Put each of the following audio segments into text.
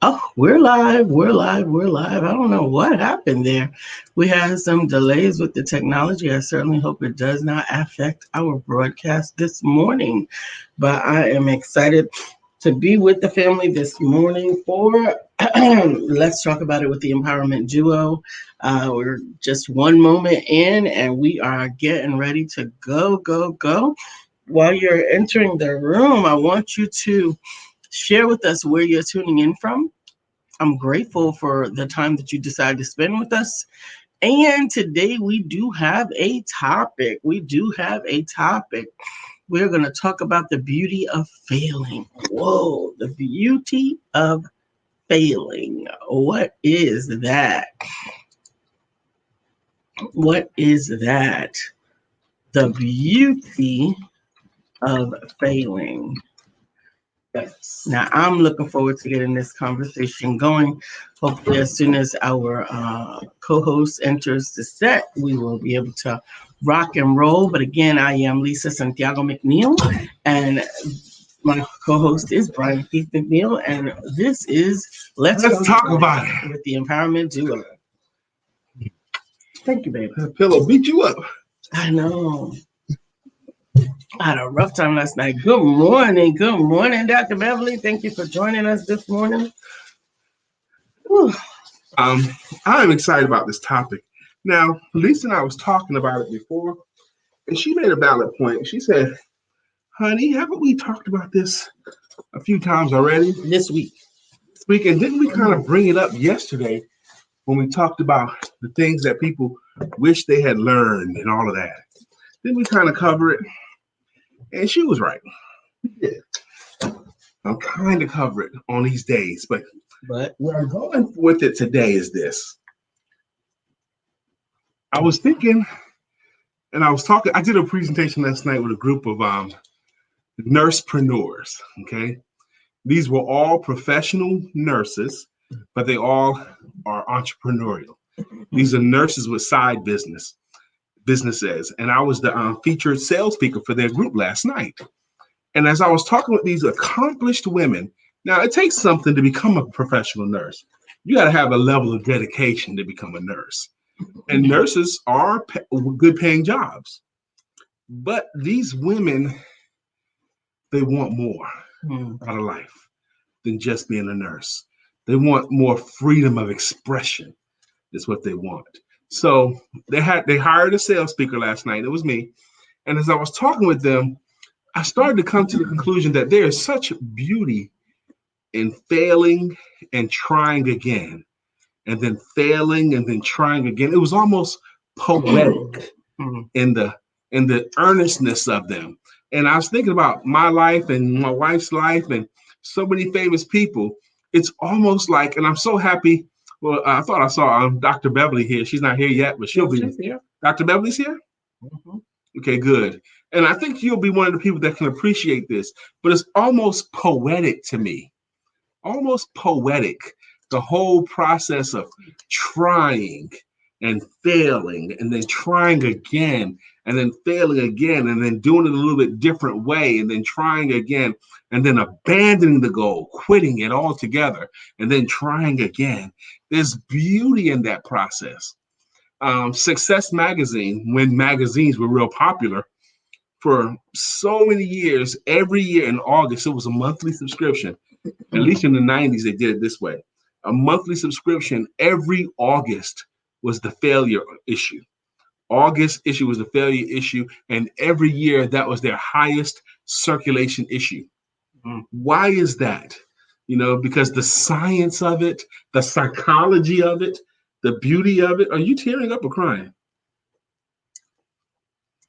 Oh, we're live. We're live. We're live. I don't know what happened there. We had some delays with the technology. I certainly hope it does not affect our broadcast this morning. But I am excited to be with the family this morning for Let's Talk About It with the Empowerment Duo. We're just one moment in and we are getting ready to go, go, go. While you're entering the room, I want you to share with us where you're tuning in from. I'm grateful for the time that you decided to spend with us. And today we do have a topic. We do have a topic. We're going to talk about the beauty of failing. Whoa, the beauty of failing. What is that? What is that? The beauty of failing. Yes. Now, I'm looking forward to getting this conversation going. Hopefully, as soon as our co-host enters the set, we will be able to rock and roll. But again, I am Lisa Santiago McNeill, and my co-host is Brian Keith McNeill, and this is Let's Talk About It with the Empowerment Duo. Thank you, baby. That pillow beat you up. I know. I had a rough time last night. Good morning. Good morning, Dr. Beverly. Thank you for joining us this morning. Whew. I'm excited about this topic. Now, Lisa and I was talking about it before, and she made a valid point. She said, honey, haven't we talked about this a few times already? This week. And didn't we kind of bring it up yesterday when we talked about the things that people wish they had learned and all of that? Didn't we kind of cover it? And she was right. Yeah. I'm trying to cover it on these days, but where I'm going with it today is this. I was thinking, and I was talking, I did a presentation last night with a group of nursepreneurs, okay? These were all professional nurses, but they all are entrepreneurial. These are nurses with side businesses, and I was the featured sales speaker for their group last night. And as I was talking with these accomplished women, now it takes something to become a professional nurse. You got to have a level of dedication to become a nurse. And nurses are good paying jobs. But these women, they want more out of life than just being a nurse. They want more freedom of expression is what they want. So they hired a sales speaker last night. It was me. And as I was talking with them, I started to come to the conclusion that there is such beauty in failing and trying again, and then failing and then trying again. It was almost poetic in the earnestness of them. And I was thinking about my life and my wife's life and so many famous people. It's almost like, and I'm so happy. Well, I thought I saw Dr. Beverly here. She's not here yet, but she'll be here. Dr. Beverly's here? Mm-hmm. Okay, good. And I think you'll be one of the people that can appreciate this, but it's almost poetic to me. Almost poetic. The whole process of trying and failing and then trying again and then failing again and then doing it a little bit different way and then trying again and then abandoning the goal, quitting it altogether and then trying again. There's beauty in that process. Success Magazine, when magazines were real popular, for so many years, every year in August, it was a monthly subscription. At least in the 90s, they did it this way. A monthly subscription every August was the failure issue. August issue was the failure issue, and every year that was their highest circulation issue. Why is that? Because the science of it, the psychology of it, the beauty of it. Are you tearing up or crying?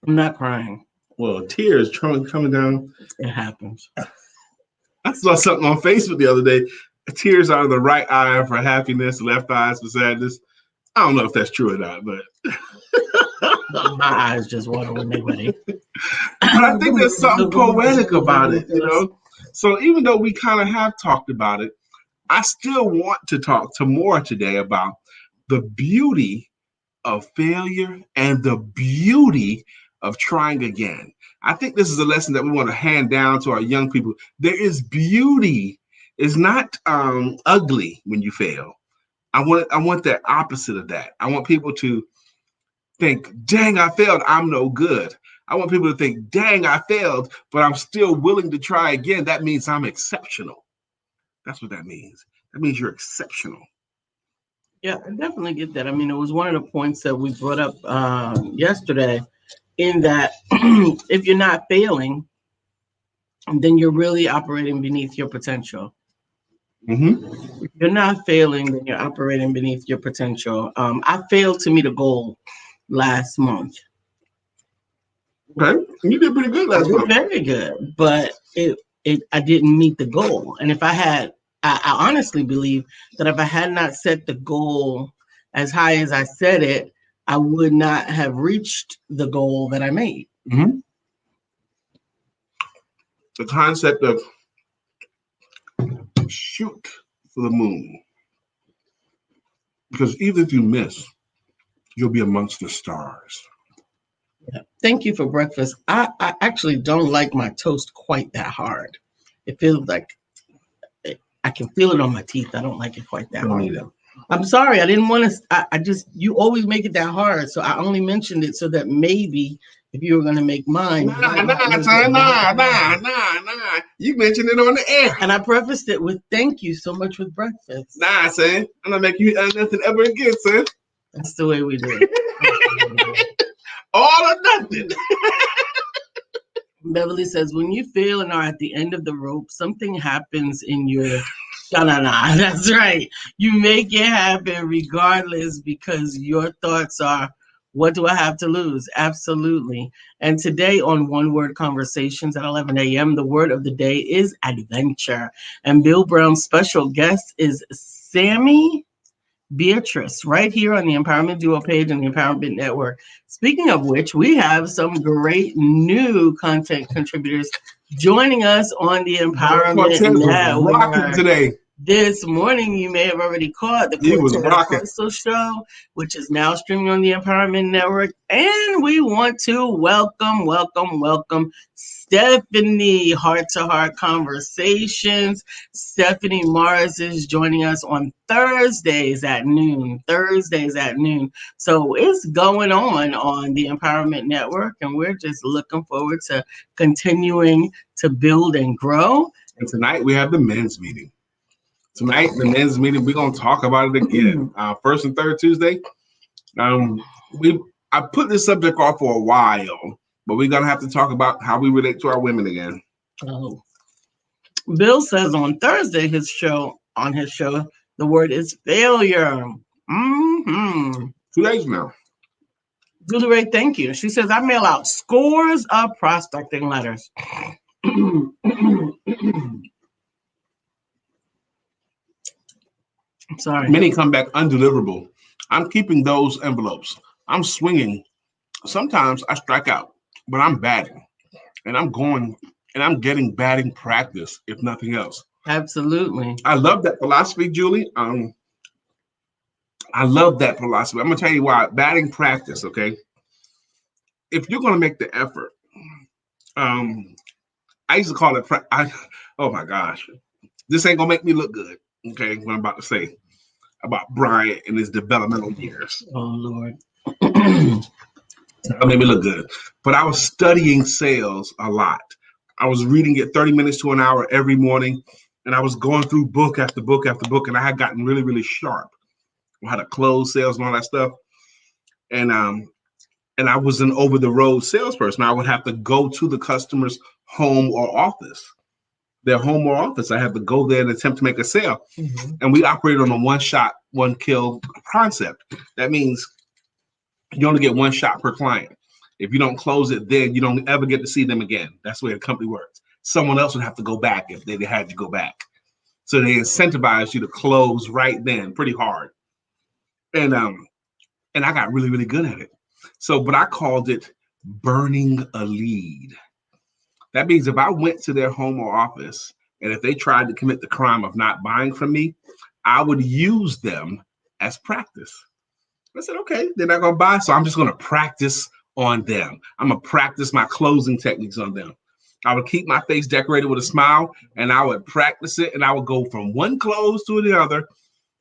I'm not crying. Well, tears coming down. It happens. I saw something on Facebook the other day. Tears out of the right eye for happiness, left eye for sadness. I don't know if that's true or not, but my eyes just water when they're ready. But I think there's something poetic about it, So even though we kind of have talked about it, I still want to talk to more today about the beauty of failure and the beauty of trying again. I think this is a lesson that we want to hand down to our young people. There is beauty It's not ugly when you fail. I want that opposite of that. I want people to think, dang, I failed, I'm no good. I want people to think, dang, I failed, but I'm still willing to try again. That means I'm exceptional. That's what that means. That means you're exceptional. Yeah, I definitely get that. I mean, it was one of the points that we brought up yesterday, in that if you're not failing, then you're really operating beneath your potential. Mm-hmm. If you're not failing, then you're operating beneath your potential. I failed to meet a goal last month. Okay, you did pretty good I last did month. very good, but it I didn't meet the goal. And if I had, I honestly believe that if I had not set the goal as high as I set it, I would not have reached the goal that I made. Mm-hmm. The concept of shoot for the moon, because even if you miss, you'll be amongst the stars. Yeah. Thank you for breakfast. I actually don't like my toast quite that hard. It feels like I can feel it on my teeth. I don't like it quite that Don't hard. need it. I'm sorry. I didn't want to. I just, you always make it that hard. So I only mentioned it so that maybe if you were going to make mine, you Nah, might not nah, make it son, that nah, nah, hard. nah, nah. You mentioned it on the air. And I prefaced it with thank you so much with breakfast. Nah, son. I'm not making you nothing ever again, son. That's the way we do it. That's the way we do it. All or nothing. Beverly says, when you fail and are at the end of the rope, something happens in your shanana. That's right. You make it happen regardless, because your thoughts are, what do I have to lose? Absolutely. And today on One Word Conversations at 11 a.m., the word of the day is adventure. And Bill Brown's special guest is Sammy Beatrice, right here on the Empowerment Duo page and the Empowerment Network. Speaking of which, we have some great new content contributors joining us on the Brother Empowerment Cortez was rocking Network. today. This morning, you may have already caught the He was Cortez rocking. Hustle Show, which is now streaming on the Empowerment Network. And we want to welcome Stephanie, Heart to Heart Conversations. Stephanie Mars is joining us on Thursdays at noon. So it's going on the Empowerment Network, and we're just looking forward to continuing to build and grow. And tonight we have the men's meeting. Tonight, the men's meeting, we're gonna talk about it again. First and third Tuesday. We I put this subject off for a while, but we're gonna have to talk about how we relate to our women again. Oh. Bill says on Thursday, on his show, the word is failure. Mm-hmm. 2 days now. Julie Ray, thank you. She says, I mail out scores of prospecting letters. Sorry. Many come back undeliverable. I'm keeping those envelopes. I'm swinging. Sometimes I strike out, but I'm batting, and I'm going, and I'm getting batting practice, if nothing else. Absolutely. I love that philosophy, Julie. I love that philosophy. I'm gonna tell you why. Batting practice, okay? If you're gonna make the effort, um, I used to call it. Oh my gosh, this ain't gonna make me look good. Okay, what I'm about to say about Brian in his developmental years. Oh Lord. That made me look good. But I was studying sales a lot. I was reading it 30 minutes to an hour every morning, and I was going through book after book after book, and I had gotten really, really sharp on how to close sales and all that stuff. And I was an over the road salesperson. I would have to go to the customer's home or office, their home or office. I had to go there and attempt to make a sale. Mm-hmm. And we operated on a one shot, one kill concept. That means you only get one shot per client. If you don't close it, then you don't ever get to see them again. That's the way the company works. Someone else would have to go back if they had to go back. So they incentivize you to close right then, pretty hard. And I got really, really good at it. So, but I called it burning a lead. That means if I went to their home or office and if they tried to commit the crime of not buying from me, I would use them as practice. I said, okay, they're not going to buy, so I'm just going to practice on them. I'm going to practice my closing techniques on them. I would keep my face decorated with a smile, and I would practice it, and I would go from one close to the other,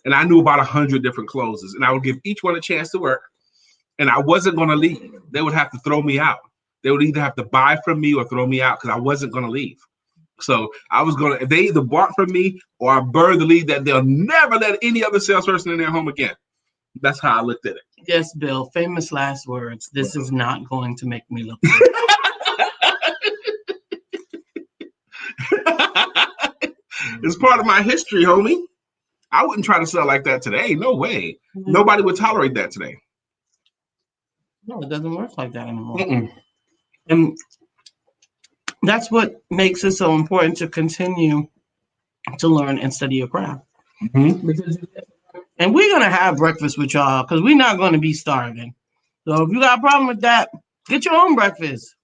and I knew about 100 different closes, and I would give each one a chance to work, and I wasn't going to leave. They would have to throw me out. They would either have to buy from me or throw me out because I wasn't going to leave. So I was going to, they either bought from me or I burned the lead that they'll never let any other salesperson in their home again. That's how I looked at it. Yes, Bill. Famous last words. This is not going to make me look good. It's part of my history, homie. I wouldn't try to sell like that today. No way. Nobody would tolerate that today. No, it doesn't work like that anymore. Mm-mm. And that's what makes it so important to continue to learn and study your craft. Mm-hmm. And we're going to have breakfast with y'all because we're not going to be starving. So if you got a problem with that, get your own breakfast.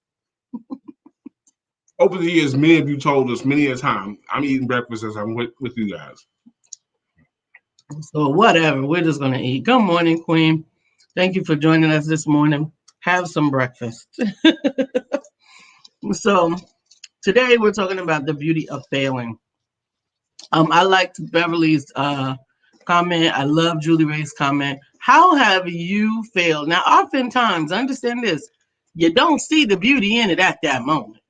Over the years, many of you told us many a time, I'm eating breakfast as I'm with you guys. So whatever, we're just going to eat. Good morning, Queen. Thank you for joining us this morning. Have some breakfast. So today we're talking about the beauty of failing. I liked Beverly's comment. I love Julie Ray's comment. How have you failed? Now, oftentimes, understand this, you don't see the beauty in it at that moment.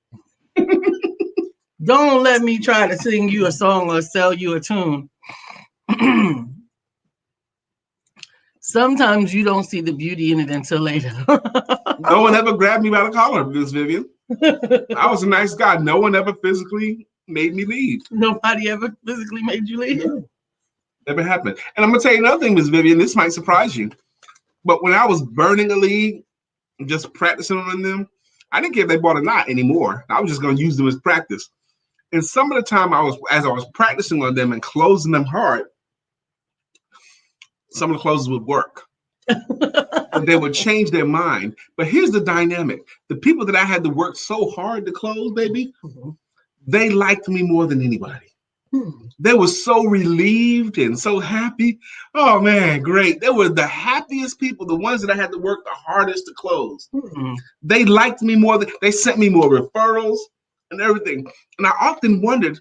Don't let me try to sing you a song or sell you a tune. Sometimes you don't see the beauty in it until later. No one ever grabbed me by the collar, Miss Vivian. I was a nice guy. No one ever physically made me leave. Nobody ever physically made you leave? No. Never happened. And I'm going to tell you another thing, Miss Vivian. This might surprise you. But when I was burning a lead, just practicing on them, I didn't care if they bought or not anymore. I was just going to use them as practice. And some of the time as I was practicing on them and closing them hard, some of the closes would work. And they would change their mind. But here's the dynamic. The people that I had to work so hard to close, baby, they liked me more than anybody. They were so relieved and so happy. Oh, man, great. They were the happiest people, the ones that I had to work the hardest to close. They liked me more. They sent me more referrals and everything. And I often wondered,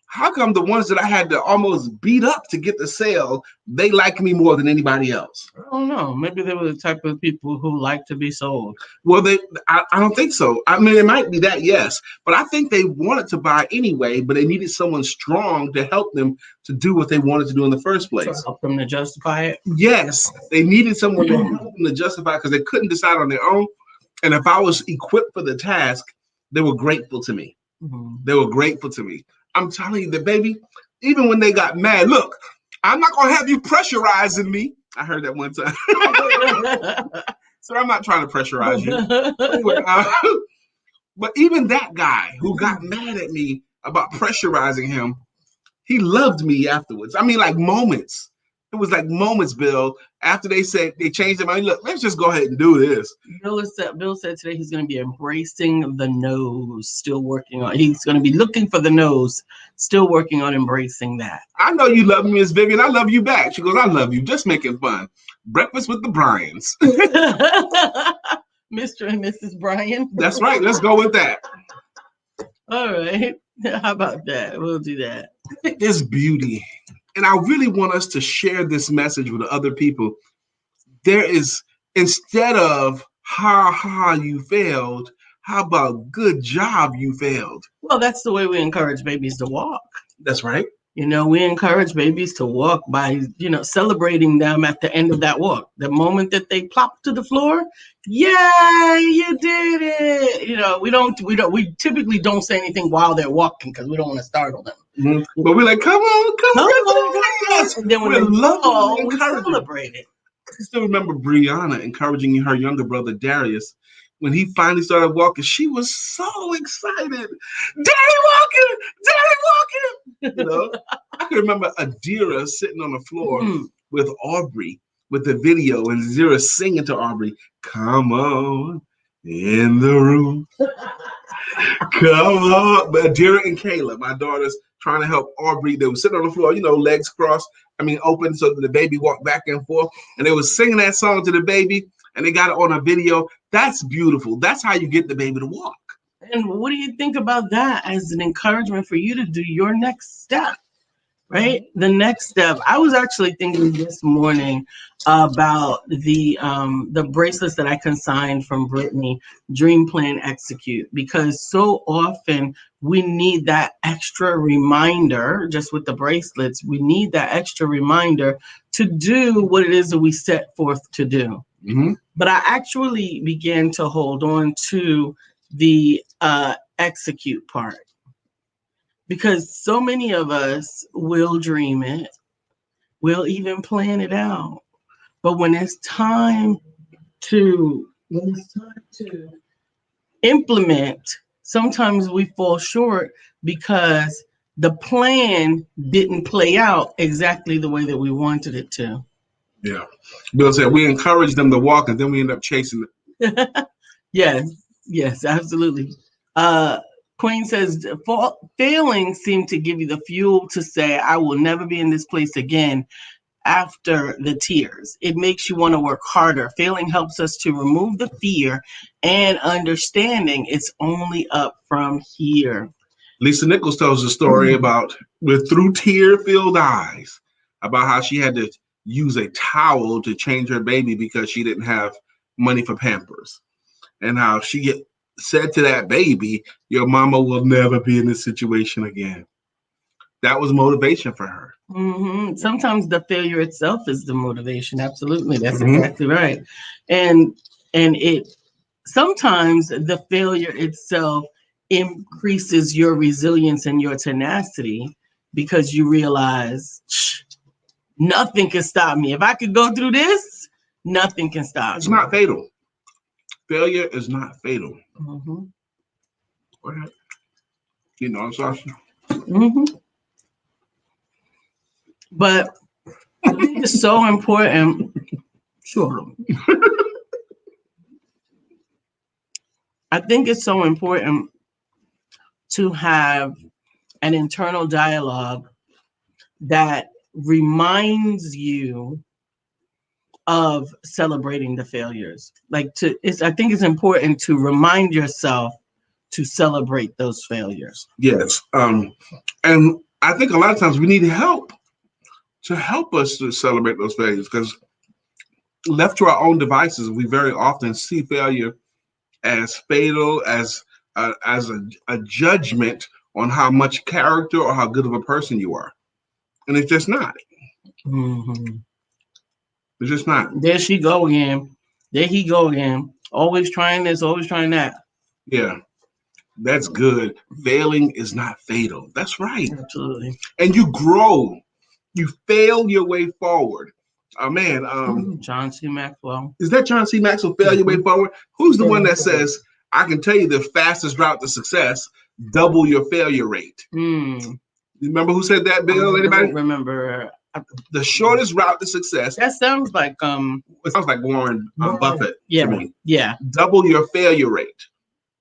how come the ones that I had to almost beat up to get the sale, they like me more than anybody else? I don't know. Maybe they were the type of people who like to be sold. Well, I don't think so. I mean, it might be that, yes. But I think they wanted to buy anyway, but they needed someone strong to help them to do what they wanted to do in the first place. To help them to justify it? Yes. They needed someone to help them to justify because they couldn't decide on their own. And if I was equipped for the task, they were grateful to me. They were grateful to me. I'm telling you that, baby, even when they got mad, look, I'm not going to have you pressurizing me. I heard that one time. So I'm not trying to pressurize you. Anyway, but even that guy who got mad at me about pressurizing him, he loved me afterwards. I mean, like moments. It was like moments, Bill, after they said they changed their mind. Look, let's just go ahead and do this. Bill said today he's going to be embracing the nose, still working on. He's going to be looking for the nose, still working on embracing that. I know you love me, Miss Vivian. I love you back. She goes, I love you. Just making fun. Breakfast with the Bryans. Mr. and Mrs. Bryan. That's right. Let's go with that. All right. How about that? We'll do that. I think there's beauty. And I really want us to share this message with other people. There is, instead of ha, you failed, how about good job, you failed? Well, that's the way we encourage babies to walk. That's right. You know, we encourage babies to walk by, celebrating them at the end of that walk. The moment that they plop to the floor, yay, you did it. We typically don't say anything while they're walking because we don't want to startle them. Mm-hmm. But we're like, come on. Yes. And then when they fall, we celebrate it. I still remember Brianna encouraging her younger brother, Darius. When he finally started walking, she was so excited. Daddy walking! I can remember Adira sitting on the floor with Aubrey with the video, and Adira singing to Aubrey, come on in the room. Come on. But Adira and Kayla, my daughters, trying to help Aubrey. They were sitting on the floor, legs crossed, open so that the baby walked back and forth. And they were singing that song to the baby, and they got it on a video. That's beautiful. That's how you get the baby to walk. And what do you think about that as an encouragement for you to do your next step? Right? The next step. I was actually thinking this morning about the bracelets that I consigned from Brittany, Dream Plan Execute, because so often we need that extra reminder. Just with the bracelets, we need that extra reminder to do what it is that we set forth to do. Mm-hmm. But I actually began to hold on to the execute part, because so many of us will dream it, we'll even plan it out. But when it's time to implement, sometimes we fall short because the plan didn't play out exactly the way that we wanted it to. Yeah. Bill said we encourage them to walk and then we end up chasing it. Yes, yes, absolutely. Uh, Queen says, failing seemed to give you the fuel to say, I will never be in this place again after the tears. It makes you want to work harder. Failing helps us to remove the fear and understanding it's only up from here. Lisa Nichols tells a story about with through tear-filled eyes about how she had to use a towel to change her baby because she didn't have money for Pampers, and how said to that baby, "Your mama will never be in this situation again." That was motivation for her. Mm-hmm. Sometimes the failure itself is the motivation. Absolutely, that's exactly right. And it sometimes the failure itself increases your resilience and your tenacity, because you realize nothing can stop me. If I could go through this, nothing can stop It's me. not fatal. Failure is not fatal. Mm-hmm. Go ahead. You know, Sasha. Mm-hmm. But I think it's so important. Sure. I think it's so important to have an internal dialogue that reminds you of celebrating the failures. I think it's important to remind yourself to celebrate those failures. Yes. And I think a lot of times we need help to help us to celebrate those failures, because left to our own devices, we very often see failure as fatal, as a judgment on how much character or how good of a person you are, and it's just not. Mm-hmm. It's just not. There she go again. There he go again. Always trying this, always trying that. Yeah, that's good. Failing is not fatal. That's right. Absolutely. And you grow. You fail your way forward. Oh man, John C. Maxwell. is that John C. Maxwell? Fail your way forward. Who's the one that says, "I can tell you the fastest route to success: double your failure rate"? Mm. You remember who said that, Bill? I Anybody? don't remember. The shortest route to success. That sounds like It sounds like Warren Buffett yeah, to me. yeah. Double your failure rate.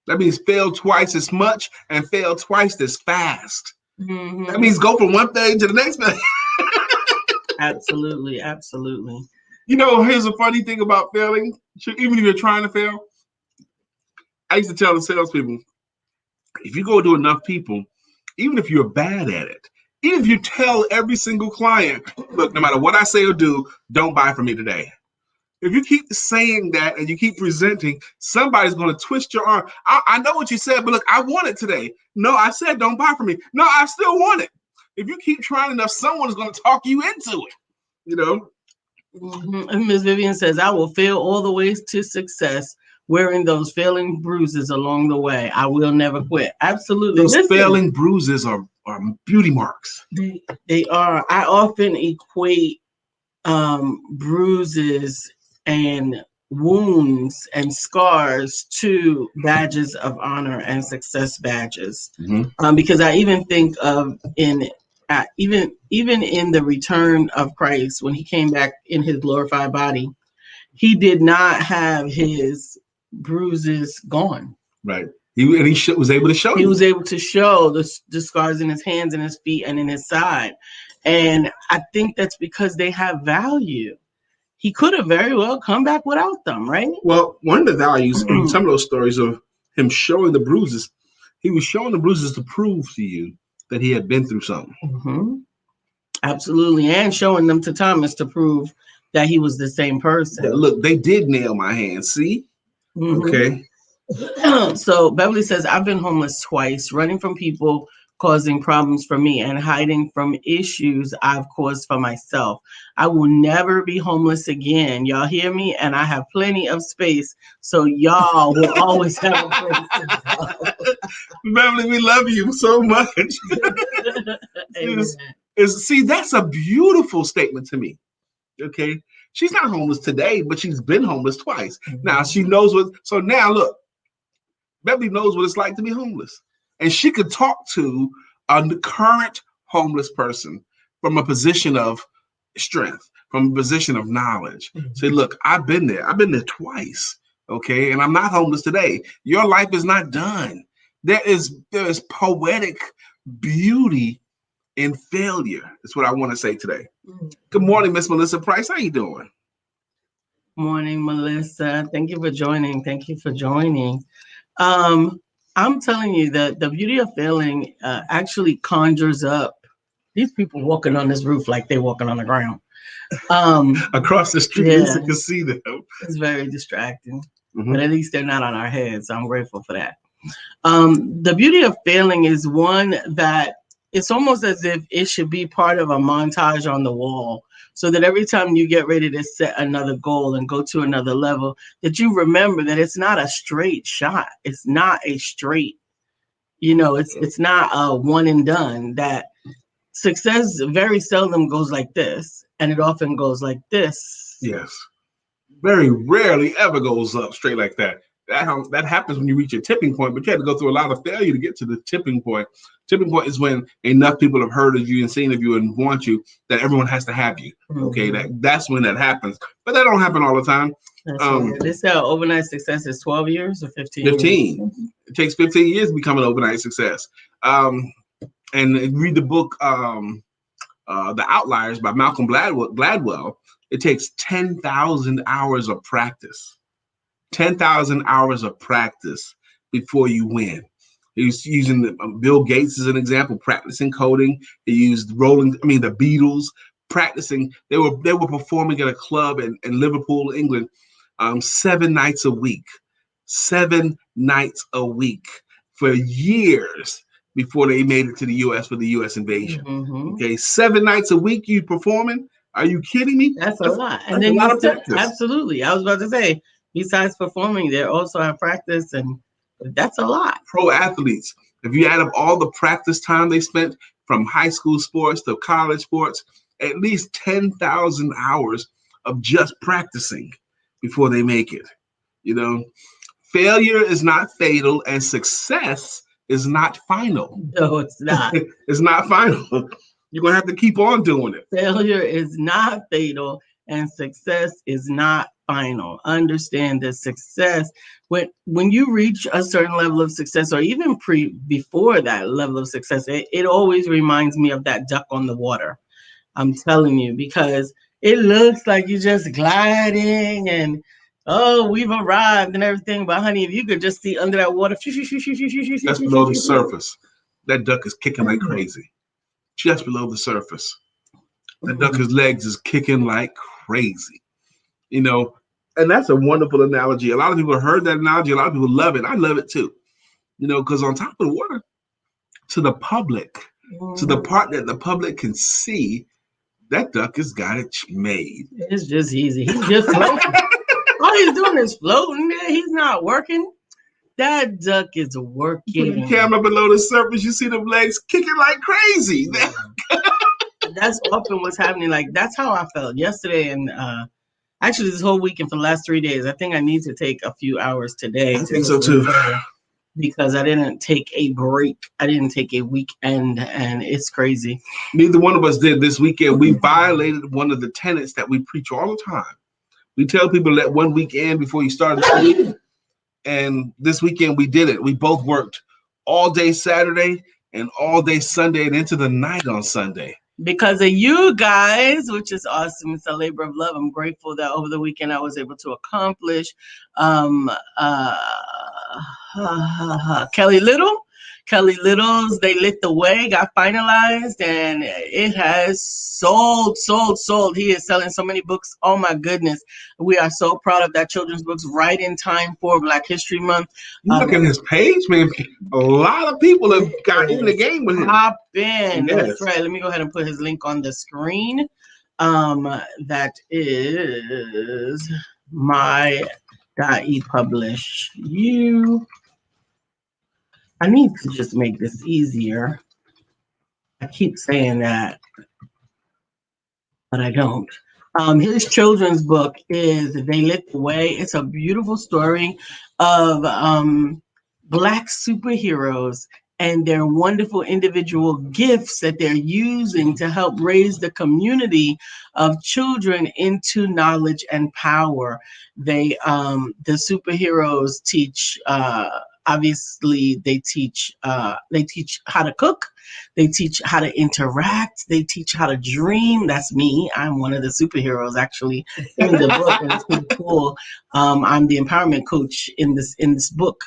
That means fail twice as much and fail twice as fast. Mm-hmm. That means go from one thing to the next thing. Absolutely, absolutely. You know, here's a funny thing about failing. Even if you're trying to fail, I used to tell the salespeople, if you go to enough people, even if you're bad at it, even if you tell every single client, look, no matter what I say or do, don't buy from me today. If you keep saying that and you keep presenting, somebody's going to twist your arm. I know what you said, but look, I want it today. No, I said don't buy from me. No, I still want it. If you keep trying enough, someone's going to talk you into it. You know? Mm-hmm. And Ms. Vivian says, I will fail all the ways to success, wearing those failing bruises along the way. I will never quit. Absolutely. Those failing bruises are beauty marks. They are. I often equate bruises and wounds and scars to badges of honor and success badges. Mm-hmm. Because I even think of even in the return of Christ, when he came back in his glorified body, he did not have his bruises gone. Right. He was able to show. He was able to show the scars in his hands and his feet and in his side. And I think that's because they have value. He could have very well come back without them, right? Well, one of the values in some of those stories of him showing the bruises, he was showing the bruises to prove to you that he had been through something. Mm-hmm. Absolutely. And showing them to Thomas to prove that he was the same person. Look, they did nail my hand. See? Mm-hmm. Okay. So Beverly says, I've been homeless twice, running from people causing problems for me and hiding from issues I've caused for myself. I will never be homeless again. Y'all hear me? And I have plenty of space, so y'all will always have a place to go. Beverly, we love you so much. Amen. See, that's a beautiful statement to me. Okay. She's not homeless today, but she's been homeless twice. Now she knows what. So now look, Beverly knows what it's like to be homeless. And she could talk to a current homeless person from a position of strength, from a position of knowledge. Say, look, I've been there. I've been there twice. Okay. And I'm not homeless today. Your life is not done. There is poetic beauty in failure. That's what I want to say today. Good morning, Miss Melissa Price. How you doing? Morning, Melissa. Thank you for joining. Thank you for joining. Um, I'm telling you that the beauty of failing actually conjures up these people walking on this roof like they're walking on the ground. Across the street, Yeah, you can see them. it's very distracting, Mhm. but at least they're not on our heads. So I'm grateful for that. The beauty of failing is one that it's almost as if it should be part of a montage on the wall, so that every time you get ready to set another goal and go to another level, that you remember that it's not a straight shot. It's not a straight, it's not a one and done. That success very seldom goes like this, and it often goes like this. Yes. Very rarely ever goes up straight like that. That happens when you reach a tipping point, but you had to go through a lot of failure to get to the tipping point. Tipping point is when enough people have heard of you and seen of you and want you that everyone has to have you. Okay, that's when that happens. But that don't happen all the time. That's right. They say overnight success is 12 years or 15 15. years. It takes 15 years to become an overnight success. And read the book The Outliers by Malcolm Gladwell. It takes 10,000 hours of practice. 10,000 hours of practice before you win. He's using Bill Gates as an example, practicing coding. He used the Beatles practicing. They were performing at a club in Liverpool, England, 7 nights a week. 7 nights a week for years before they made it to the U.S. for the U.S. invasion. Okay, 7 nights a week you performing? Are you kidding me? That's a lot. And that's then a lot of practice. Absolutely. I was about to say, besides performing, they also have practice, and that's a lot. Pro athletes, if you add up all the practice time they spent from high school sports to college sports, at least 10,000 hours of just practicing before they make it. Failure is not fatal, and success is not final. No, it's not. It's not final. You're going to have to keep on doing it. Failure is not fatal, and success is not final. Understand that success, when you reach a certain level of success, or even before that level of success, it always reminds me of that duck on the water. I'm telling you, because it looks like you're just gliding and we've arrived and everything. But honey, if you could just see under that water, just below the surface, that duck is kicking like crazy. Just below the surface, that duck's legs is kicking like crazy. And that's a wonderful analogy. A lot of people heard that analogy. A lot of people love it. I love it too. Because on top of the water, to the public, to the part that the public can see, that duck has got it made. It's just easy. He's just floating. All he's doing is floating there. He's not working. That duck is working. Put the camera below the surface, you see them legs kicking like crazy. That's often what's happening. Like, that's how I felt yesterday, and actually this whole weekend for the last 3 days. I think I need to take a few hours today. I think so too. Because I didn't take a break. I didn't take a weekend, and it's crazy. Neither one of us did this weekend. We violated one of the tenets that we preach all the time. We tell people let 1 week end before you start the week. And this weekend we did it. We both worked all day Saturday and all day Sunday and into the night on Sunday. because of you guys, which is awesome. It's a labor of love. I'm grateful that over the weekend I was able to accomplish. Um, uh, Kelly Little. Kelly Little's They Lit the Way got finalized and it has sold. He is selling so many books. Oh my goodness. We are so proud of that children's books right in time for Black History Month. You look at his page, man. A lot of people have got in the game with him. Hop in. Yes. That's right. Let me go ahead and put his link on the screen. That is my .epublish you. I need to just make this easier. I keep saying that, but I don't. His children's book is They Lit the Way. It's a beautiful story of Black superheroes and their wonderful individual gifts that they're using to help raise the community of children into knowledge and power. The superheroes teach. Obviously, they teach how to cook, they teach how to interact, they teach how to dream. That's me. I'm one of the superheroes actually in the book, and it's pretty cool. I'm the empowerment coach in this book.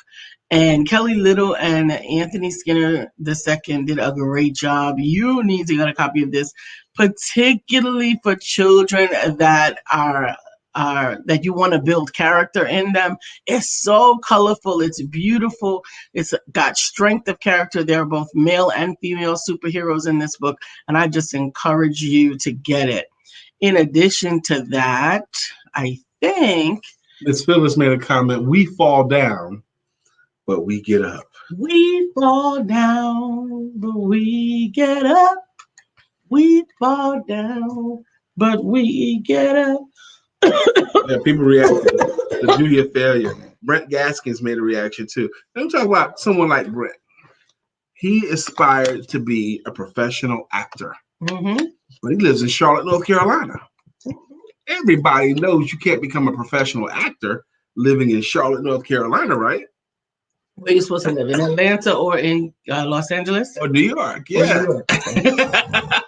And Kelly Little and Anthony Skinner II did a great job. You need to get a copy of this, particularly for children that you want to build character in them. It's so colorful. It's beautiful. It's got strength of character. There are both male and female superheroes in this book, and I just encourage you to get it. In addition to that, I think Miss Phyllis made a comment. We fall down, but we get up. we fall down, but we get up. We fall down, but we get up. Yeah, people react to the beauty of failure. Brent Gaskins made a reaction too. Let me talk about someone like Brent. He aspired to be a professional actor, Mm-hmm. but he lives in Charlotte, North Carolina. Everybody knows you can't become a professional actor living in Charlotte, North Carolina, right? Where are you supposed to live? In Atlanta or in Los Angeles? Or New York, Or yeah. New York. Okay.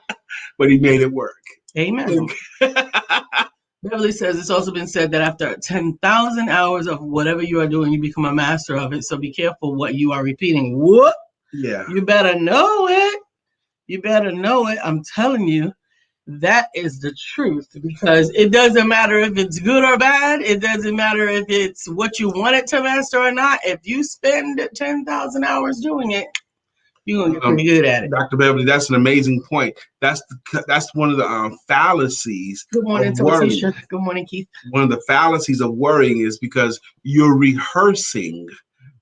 But he made it work. Amen. Beverly says it's also been said that after 10,000 hours of whatever you are doing, you become a master of it. So be careful what you are repeating. What? Yeah. You better know it. You better know it. I'm telling you, that is the truth because it doesn't matter if it's good or bad. It doesn't matter if it's what you want it to master or not. If you spend 10,000 hours doing it, you're going to get pretty good at it. Dr. Beverly, that's an amazing point. That's one of the fallacies Good morning, of worrying. Tatisha. Good morning, Keith. One of the fallacies of worrying is because you're rehearsing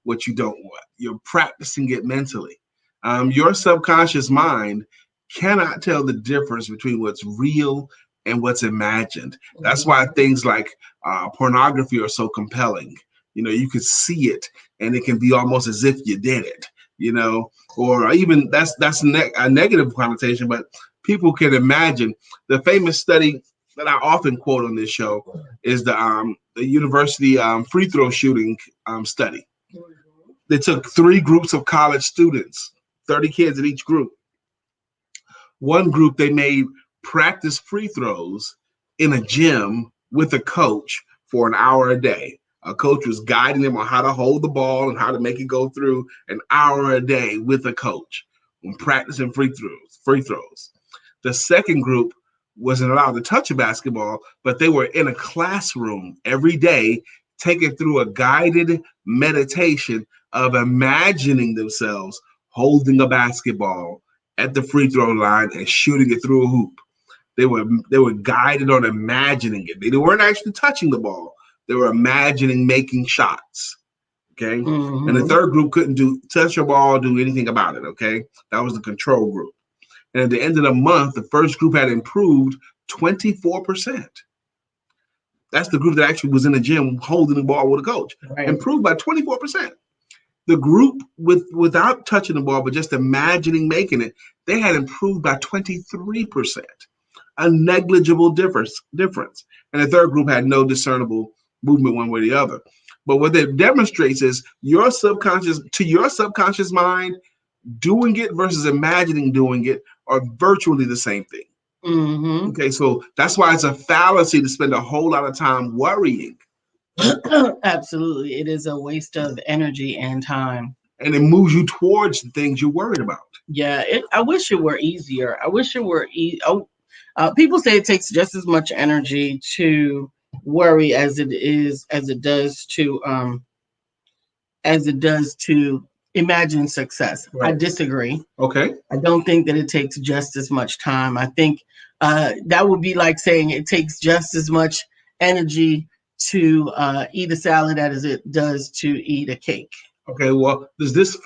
what you don't want. You're practicing it mentally. Your subconscious mind cannot tell the difference between what's real and what's imagined. That's why things like pornography are so compelling. You could see it and it can be almost as if you did it, or even that's a negative connotation, but people can imagine. The famous study that I often quote on this show is the university free throw shooting study. They took 3 groups of college students, 30 kids in each group. One group, they made practice free throws in a gym with a coach for an hour a day. A coach was guiding them on how to hold the ball and how to make it go through an hour a day with a coach when practicing free throws. The second group wasn't allowed to touch a basketball, but they were in a classroom every day, taken through a guided meditation of imagining themselves holding a basketball at the free throw line and shooting it through a hoop. They were guided on imagining it. They weren't actually touching the ball. They were imagining making shots. Okay. Mm-hmm. And the third group couldn't touch your ball, do anything about it. Okay. That was the control group. And at the end of the month, the first group had improved 24%. That's the group that actually was in the gym holding the ball with a coach. Right. Improved by 24%. The group without touching the ball, but just imagining making it, they had improved by 23%. A negligible difference. And the third group had no discernible movement one way or the other. But what that demonstrates is your subconscious mind, doing it versus imagining doing it are virtually the same thing. Mm-hmm. Okay, so that's why it's a fallacy to spend a whole lot of time worrying. Absolutely. It is a waste of energy and time. And it moves you towards the things you're worried about. Yeah, I wish it were easier. I wish it were people say it takes just as much energy to worry as it does to imagine success. I Right. disagree. Okay. I don't think that it takes just as much time. I think that would be like saying it takes just as much energy to eat a salad as it does to eat a cake. Okay. Well, does this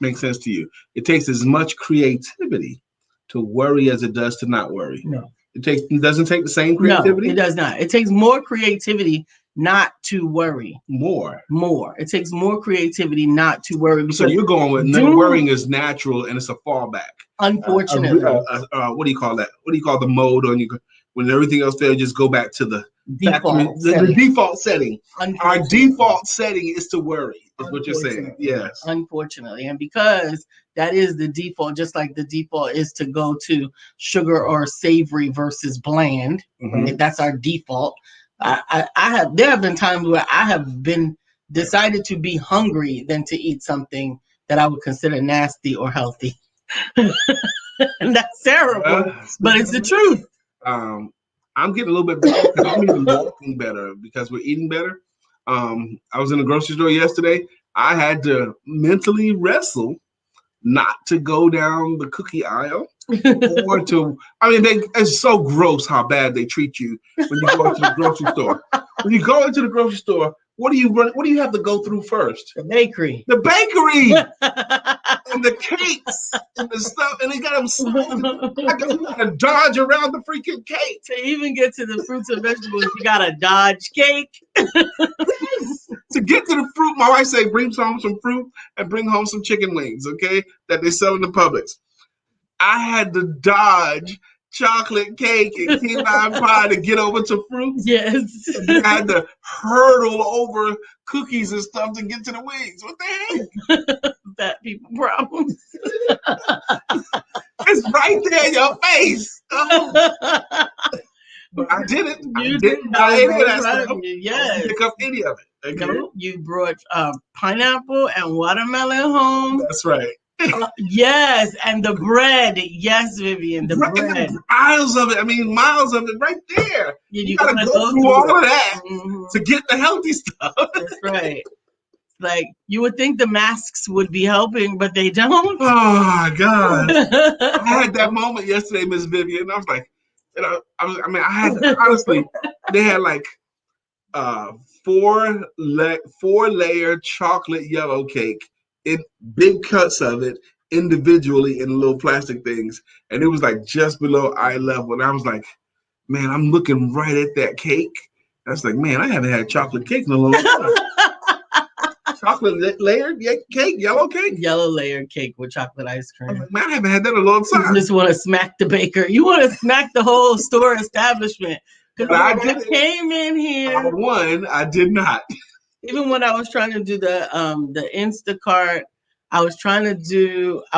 make sense to you? It takes as much creativity to worry as it does to not worry. No. It doesn't take the same No, creativity. it does not. It takes more creativity not to worry. More. More. It takes more creativity not to worry So because you're going with no worrying is natural and it's a fallback. Unfortunately, What do you call that? What do you call the mode on you when everything else fails? Just go back to the factory, the default setting. Our default setting is to worry. Is what you're saying? Yes. Unfortunately, and because that is the default, just like the default is to go to sugar or savory versus bland. Mm-hmm. Right? That's our default. There have been times where I have been decided to be hungry than to eat something that I would consider nasty or healthy. And that's terrible, but it's the truth. I'm getting a little bit better because I'm even walking better because we're eating better. I was in the grocery store yesterday. I had to mentally wrestle not to go down the cookie aisle or to. I mean, it's so gross how bad they treat you when you go into the grocery store. When you go into the grocery store, what do you have to go through first? The bakery. The bakery. And the cakes and the stuff, and they got them sold. I gotta dodge around the freaking cake. To even get to the fruits and vegetables, you gotta dodge cake. To get to the fruit, my wife say, bring home some fruit and bring home some chicken wings, okay, that they sell in the Publix. I had to dodge chocolate cake and key lime pie to get over to fruit. Yes. And then I had to hurdle over cookies and stuff to get to the wings. What the heck? Fat people problems. It's right there in your face. But I did it. You did. I ate any of that stuff. Yes. I didn't pick up any of it. Okay? No, you brought pineapple and watermelon home. That's right. Yes, and the bread. Yes, Vivian, the bread. Miles of it. I mean, miles of it right there. You gotta go through all of that to get the healthy stuff. That's right. Like, you would think the masks would be helping, but they don't. Oh my God. I had that moment yesterday, Miss Vivian. I was like, honestly, they had like 4-layer chocolate yellow cake in big cuts of it individually in little plastic things. And it was like just below eye level. And I was like, man, I'm looking right at that cake. I was like, man, I haven't had chocolate cake in a long time. Chocolate layered cake, yellow cake? Yellow layered cake with chocolate ice cream. Like, man, I haven't had that in a long time. You just want to smack the baker. You want to smack the whole store establishment. Because I came in here. I did not. Even when I was trying to do the Instacart, I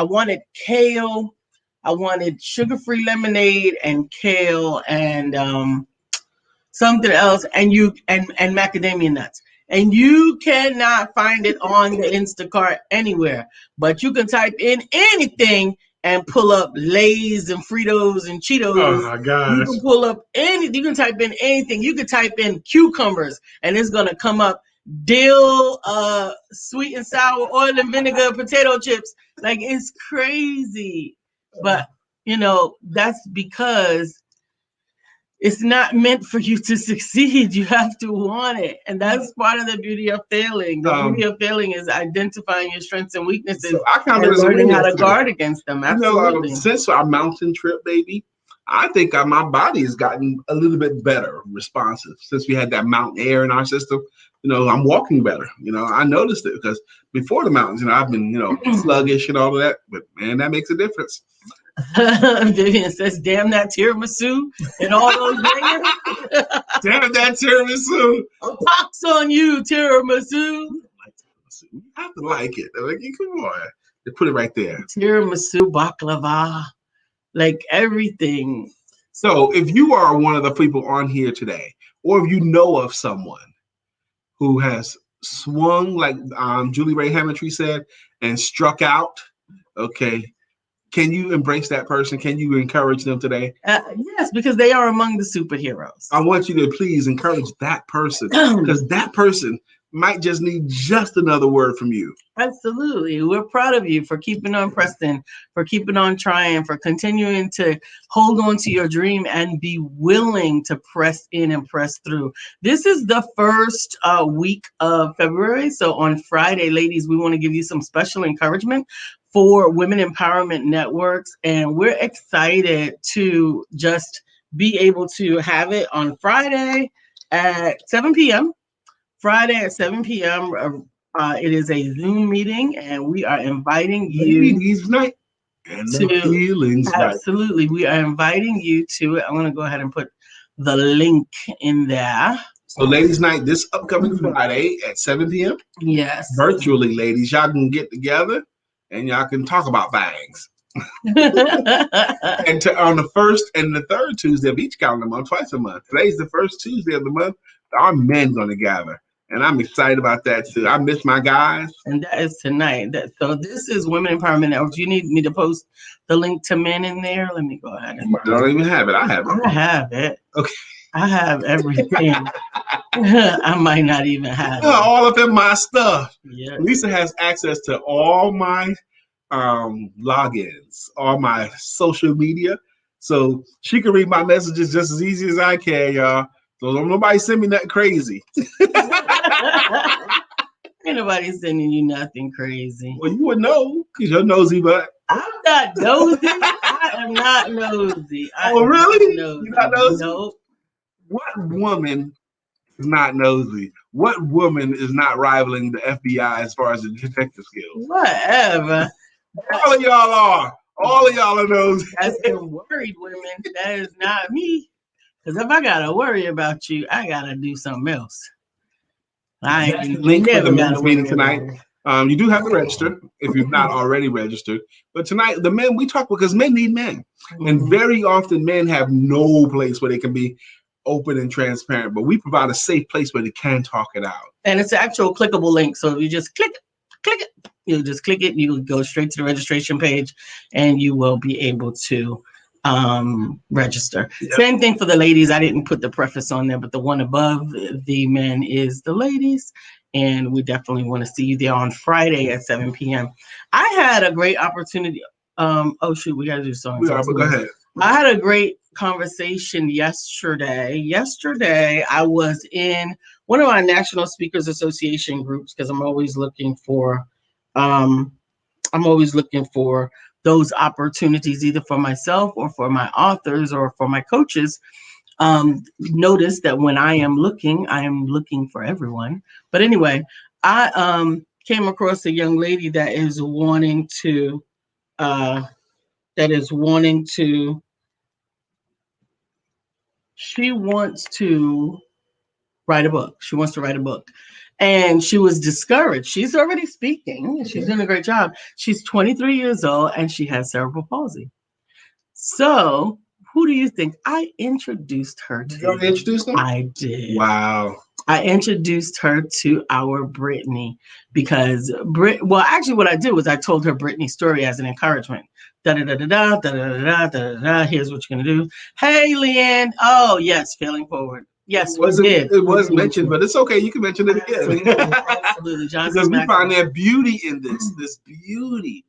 wanted kale. I wanted sugar-free lemonade and kale and something else and macadamia nuts. And you cannot find it on the Instacart anywhere. But you can type in anything and pull up Lay's and Fritos and Cheetos. Oh my gosh. You can pull up you can type in anything. You can type in cucumbers and it's gonna come up dill, sweet and sour, oil and vinegar, potato chips. Like, it's crazy. But that's because it's not meant for you to succeed. You have to want it. And that's part of the beauty of failing. The beauty of failing is identifying your strengths and weaknesses and learning how to guard against them. Absolutely. Since our mountain trip, baby, I think my body has gotten a little bit better responsive since we had that mountain air in our system. I'm walking better. I noticed it because before the mountains, I've been, sluggish and all of that. But, man, that makes a difference. Vivian says, damn that tiramisu and all those layers. Damn that tiramisu. A pox on you, tiramisu. You have to like it. Like, come on. They put it right there. Tiramisu baklava. like everything. So if you are one of the people on here today, or if you know of someone who has swung, like Julie Ray Hamilton said, and struck out, okay, can you embrace that person? Can you encourage them today? Yes, because they are among the superheroes. I want you to please encourage that person, because that person might just need just another word from you. Absolutely. We're proud of you for keeping on pressing, for keeping on trying, for continuing to hold on to your dream and be willing to press in and press through. This is the first week of February. So on Friday, ladies, we want to give you some special encouragement for Women Empowerment Networks. And we're excited to just be able to have it on Friday at 7 p.m. Friday at 7 p.m. It is a Zoom meeting, and we are inviting you Ladies' night and the to feelings right. absolutely. We are inviting you to it. I'm going to go ahead and put the link in there. So, ladies' night this upcoming Friday at 7 p.m. Yes. Virtually, ladies, y'all can get together and y'all can talk about things. And on the first and the third Tuesday of each calendar month, twice a month. Today's the first Tuesday of the month. Our men going to gather, and I'm excited about that too. I miss my guys. And that is tonight. So this is Women Empowerment Network. Do you need me to post the link to men in there? Let me go ahead and. I don't even have it. I have it. I have it. Okay. I have everything. I might not even have it. All of my stuff. Yeah. Lisa has access to all my logins, all my social media, so she can read my messages just as easy as I can, y'all. So don't nobody send me nothing crazy. Ain't nobody sending you nothing crazy. Well, you would know because you're nosy, but I'm not nosy. I am not nosy. Oh, really? Nosy. You're not nosy? Nope. What woman is not nosy? What woman is not rivaling the FBI as far as the detective skills? Whatever. All of y'all are. All of y'all are nosy. That's them worried women. That is not me. Because if I gotta worry about you, I gotta do something else. I ain't Link for never the gotta men's meeting worry tonight. about it. You do have to register if you've not already registered. But tonight, the men, we talk because men need men. And very often men have no place where they can be open and transparent. But we provide a safe place where they can talk it out. And it's an actual clickable link. So if you just click it, you just click it, you go straight to the registration page, and you will be able to register. Yep. Same thing for the ladies. I didn't put the preface on there, but the one above the men is the ladies. And we definitely want to see you there on Friday at 7 p.m. I had a great opportunity. Oh, shoot, we got to do something. But go ahead. I had a great conversation yesterday. Yesterday, I was in one of our National Speakers Association groups because I'm always looking for those opportunities, either for myself or for my authors or for my coaches. Notice that when I am looking for everyone. But anyway, I came across a young lady that is wanting to she wants to write a book. She wants to write a book. And she was discouraged. She's already speaking. She's doing a great job. She's 23 years old and she has cerebral palsy. So who do you think I introduced her to? You already introduced her? I did. Wow. I introduced her to our Brittany because actually what I did was I told her Brittany's story as an encouragement. Da-da-da-da-da, da-da-da-da, da-da-da, here's what you're going to do. Hey, Leanne. Oh, yes, failing forward. Yes, we did. It was mentioned, but it's okay. You can mention it again. Absolutely. Because we find that beauty in this beauty.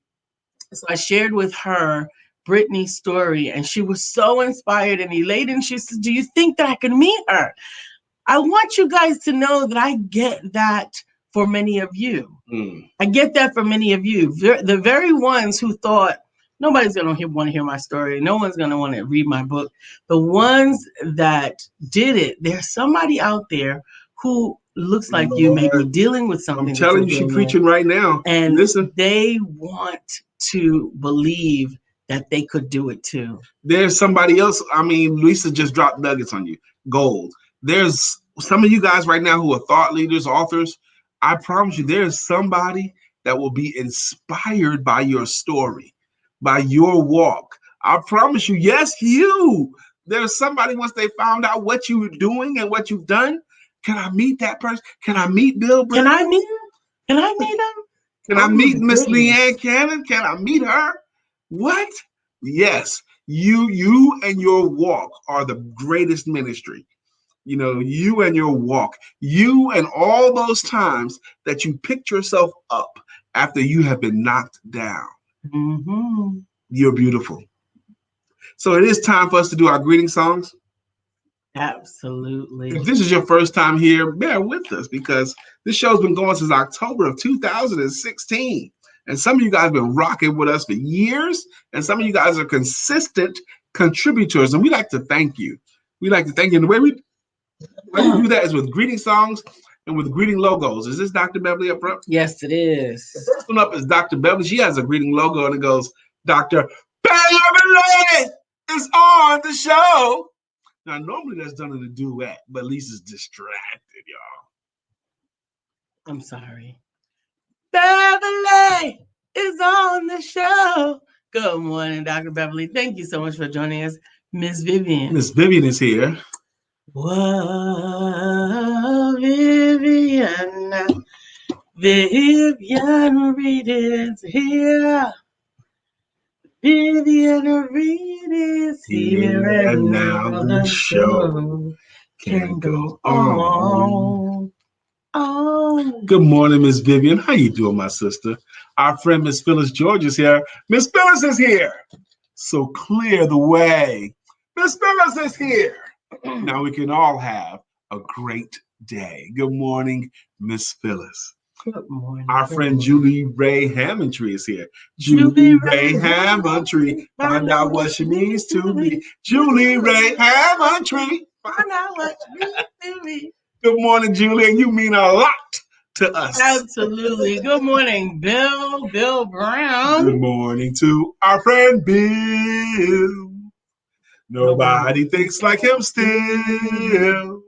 So I shared with her Brittany's story, and she was so inspired and elated. And she said, do you think that I can meet her? I want you guys to know that I get that for many of you. I get that for many of you. The very ones who thought, nobody's going to want to hear my story. No one's going to want to read my book. The ones that did it, there's somebody out there who looks like you may be dealing with something. I'm telling you, she's preaching right now. And listen, they want to believe that they could do it too. There's somebody else. I mean, Lisa just dropped nuggets on you. Gold. There's some of you guys right now who are thought leaders, authors. I promise you, there's somebody that will be inspired by your story, by your walk. I promise you, yes, you. There's somebody once they found out what you were doing and what you've done. Can I meet that person? Can I meet Bill Can Brown? I meet him? Can I meet him? Can I Oh my meet Miss goodness. Leanne Cannon? Can I meet her? What? Yes, you and your walk are the greatest ministry. You know, you and your walk, you and all those times that you picked yourself up after you have been knocked down. Mm-hmm. You're beautiful. So it is time for us to do our greeting songs. Absolutely. If this is your first time here, bear with us because this show's been going since October of 2016. And some of you guys have been rocking with us for years, and some of you guys are consistent contributors, and we like to thank you. We like to thank you. And the way we do that is with greeting songs and with greeting logos. Is this Dr. Beverly up front? Yes, it is. The first one up is Dr. Beverly. She has a greeting logo, and it goes, Dr. Beverly is on the show. Now, normally that's done in a duet, but Lisa's distracted, y'all. I'm sorry. Beverly is on the show. Good morning, Dr. Beverly. Thank you so much for joining us, Miss Vivian. Miss Vivian is here. Whoa, Vivian. Vivian Reed is here. Vivian Reed is here, and now the show can go on. Oh. Good morning, Miss Vivian. How you doing, my sister? Our friend Miss Phyllis George is here. Miss Phyllis is here. So clear the way. Miss Phyllis is here. Now we can all have a great day. Good morning, Miss Phyllis. Good morning. Our good friend morning. Julie Ray Hammondtree is here. Julie Julie Ray Ray Hammondtree, find out what she means to me. Julie Ray Hammondtree, Find out what you mean to me. good morning, Julie, and you mean a lot to us. Absolutely. Good morning, Bill Brown. Good morning to our friend Bill. Nobody thinks like him still.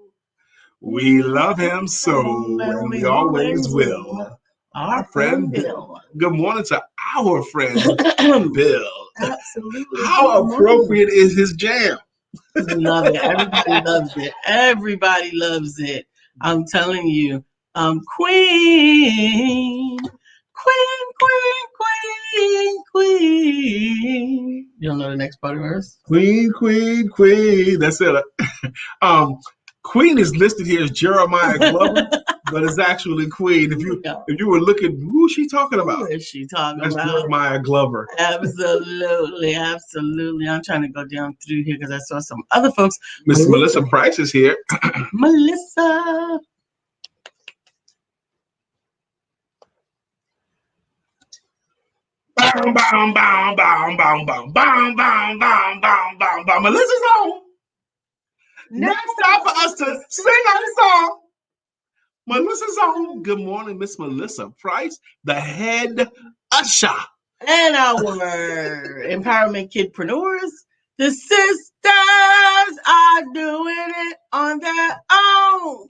We love him so, and we always will. Our friend friend Bill. Good morning to our friend Bill. Absolutely. How Good morning. appropriate is his jam? Love it. Everybody loves it. Everybody loves it. I'm telling you. Queen. Queen. You don't know the next part of the verse? Queen, queen, queen. That's it. Queen is listed here as Jeremiah Glover, but it's actually Queen. If you were looking, who's she talking about? Who is she talking That's about? Jeremiah Glover. Absolutely. I'm trying to go down through here because I saw some other folks. Miss Melissa Price is here. Melissa. Bow, bow, bow, bow, bow, bow, bow, bow, bow, bow, bow, bow. Melissa's on. Next time for us to sing our song. Melissa's on. Good morning, Miss Melissa Price, the head usher. And our empowerment kidpreneurs, the sisters are doing it on their own.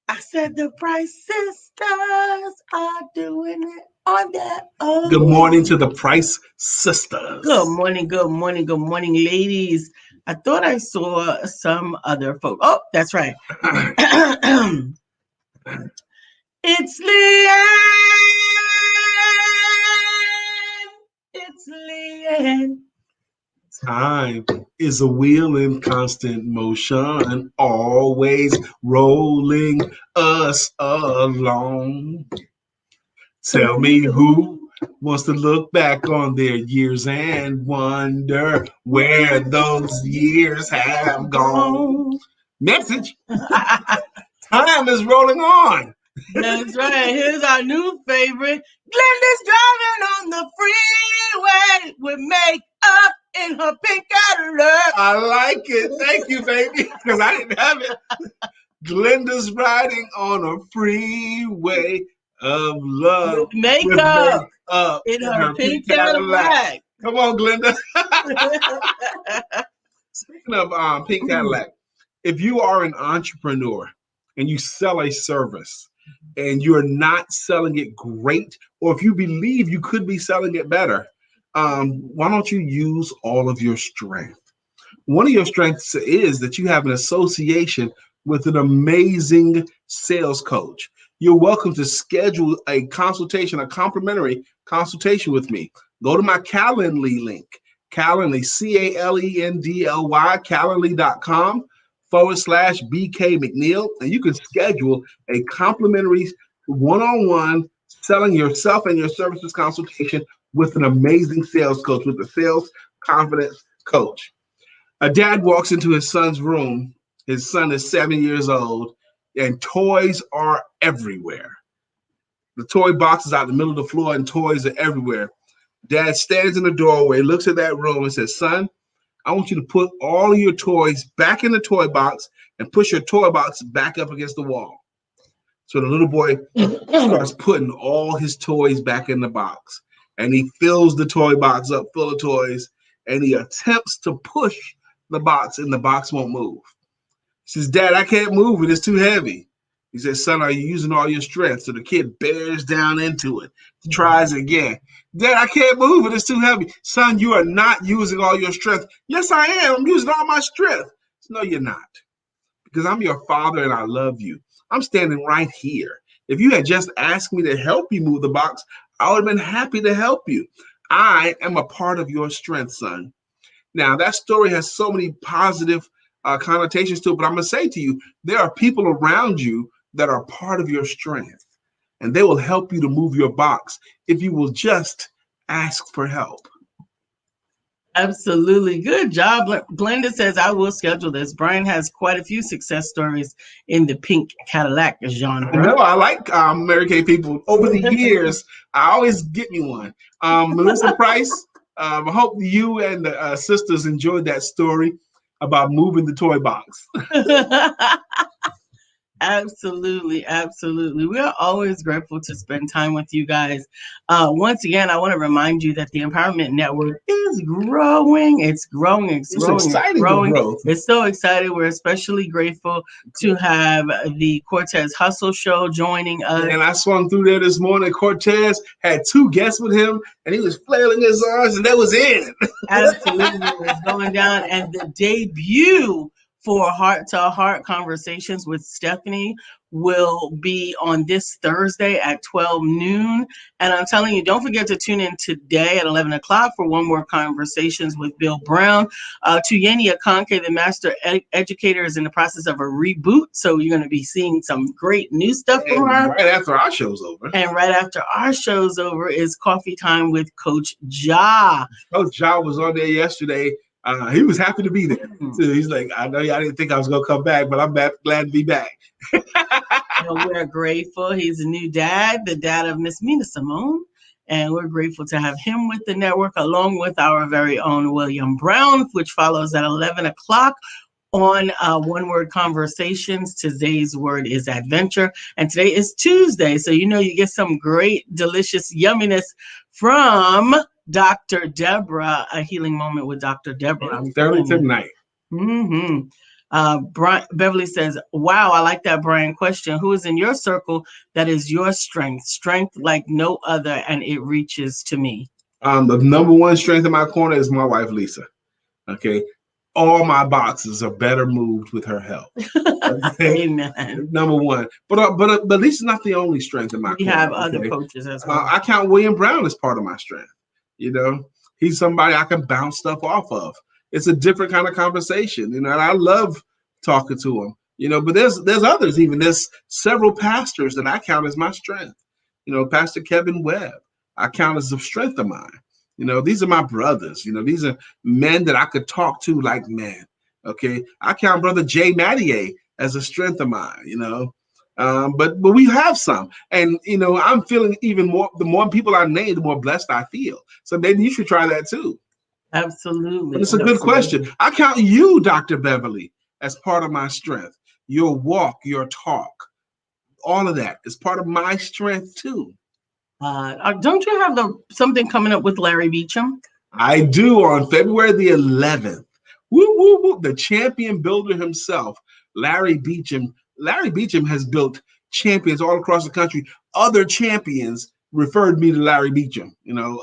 I said the Price sisters are doing it on their own. Good morning to the Price sisters. Good morning, ladies. I thought I saw some other folks. Oh, that's right. It's Leanne. Time is a wheel in constant motion, always rolling us along. Tell me who wants to look back on their years and wonder where those years have gone. Message. Time is rolling on. That's right. Here's our new favorite. Glenda's driving on the freeway with makeup in her pink Cadillac. I like it. Thank you, baby, because I didn't have it. Glenda's riding on a freeway of love with makeup in her pink Cadillac. Come on, Glenda. Speaking of pink Cadillac, if you are an entrepreneur and you sell a service and you're not selling it great, or if you believe you could be selling it better, Why don't you use all of your strength? One of your strengths is that you have an association with an amazing sales coach. You're welcome to schedule a consultation, a complimentary consultation with me. Go to my Calendly link, Calendly, Calendly, Calendly.com/BK McNeill, and you can schedule a complimentary one-on-one selling yourself and your services consultation with an amazing sales coach, with a sales confidence coach. A dad walks into his son's room. His son is 7 years old, and toys are everywhere. The toy box is out in the middle of the floor, and toys are everywhere. Dad stands in the doorway, looks at that room, and says, "Son, I want you to put all of your toys back in the toy box and push your toy box back up against the wall." So the little boy starts putting all his toys back in the box, and he fills the toy box up full of toys, and he attempts to push the box, and the box won't move. He says, "Dad, I can't move it. It's too heavy." He says, "Son, are you using all your strength?" So the kid bears down into it, tries again. "Dad, I can't move it. It's too heavy." "Son, you are not using all your strength." "Yes, I am. I'm using all my strength." "No, you're not, because I'm your father and I love you. I'm standing right here. If you had just asked me to help you move the box, I would have been happy to help you. I am a part of your strength, son." Now, that story has so many positive connotations to it, but I'm going to say to you, there are people around you that are part of your strength, and they will help you to move your box if you will just ask for help. Absolutely. Good job. Glenda says, I will schedule this. Brian has quite a few success stories in the pink Cadillac I genre. know I like Mary Kay people. Over the years, I always get me one. Melissa Price, I hope you and the sisters enjoyed that story about moving the toy box. Absolutely, absolutely. We are always grateful to spend time with you guys. Once again, I want to remind you that the Empowerment Network is growing. It's growing, it's It's growing, it's exciting, the growing. growth. It's so excited. We're especially grateful to have the Cortez Hustle Show joining us. And I swung through there this morning. Cortez had two guests with him, and he was flailing his arms, and that was it. Absolutely, it's going down. And the debut for Heart to Heart Conversations with Stephanie will be on this Thursday at 12 noon. And I'm telling you, don't forget to tune in today at 11 o'clock for One More Conversations with Bill Brown. Tuyeni Akonke, the master educator, is in the process of a reboot. So you're going to be seeing some great new stuff from her. Right after our show's over. And right after our show's over is Coffee Time with Coach Ja. Coach Ja was on there yesterday. He was happy to be there. So he's like, "I know y'all didn't think I was going to come back, but I'm glad to be back." And we're grateful. He's a new dad, the dad of Miss Mina Simone. And we're grateful to have him with the network, along with our very own William Brown, which follows at 11 o'clock on One Word Conversations. Today's word is adventure. And today is Tuesday. So, you get some great, delicious yumminess from Dr. Deborah, a healing moment with Dr. Deborah. I'm 30 telling you. tonight. Mm-hmm. Beverly says, wow, I like that, Brian. Question: who is in your circle that is your strength? Strength like no other, and it reaches to me. The number one strength in my corner is my wife, Lisa. Okay. All my boxes are better moved with her help. Okay. Amen. Number one. But Lisa's not the only strength in my We corner. have other Okay? coaches as well. I count William Brown as part of my strength. He's somebody I can bounce stuff off of. It's a different kind of conversation, and I love talking to him. But there's others even. There's several pastors that I count as my strength. Pastor Kevin Webb, I count as a strength of mine. These are my brothers. These are men that I could talk to like men. Okay, I count Brother Jay Mattier as a strength of mine. But we have some, and I'm feeling even more. The more people I name, the more blessed I feel. So maybe you should try that too. Absolutely. But it's a good question. I count you, Dr. Beverly, as part of my strength. Your walk, your talk, all of that is part of my strength too. Don't you have something coming up with Larry Beecham? I do, on February the 11th. Woo, woo, woo. The champion builder himself, Larry Beecham. Larry Beecham has built champions all across the country, other champions referred me to Larry Beecham,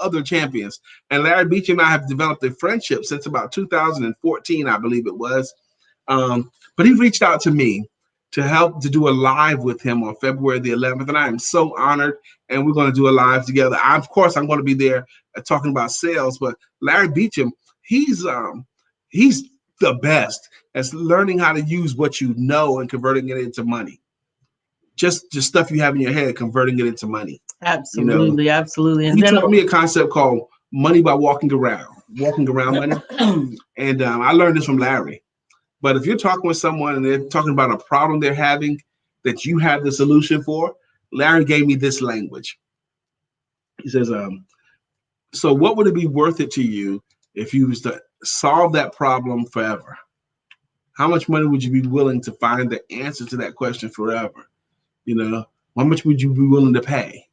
other champions. And Larry Beecham and I have developed a friendship since about 2014, I believe it was. But he reached out to me to help to do a live with him on February the 11th. And I am so honored. And we're going to do a live together. Of course, I'm going to be there talking about sales. But Larry Beecham, he's the best at learning how to use what you know and converting it into money. Just stuff you have in your head, converting it into money. Absolutely, absolutely. And he taught me a concept called money by walking around money. And I learned this from Larry. But if you're talking with someone and they're talking about a problem they're having that you have the solution for, Larry gave me this language. He says, so what would it be worth it to you if you was to solve that problem forever? How much money would you be willing to find the answer to that question forever? How much would you be willing to pay?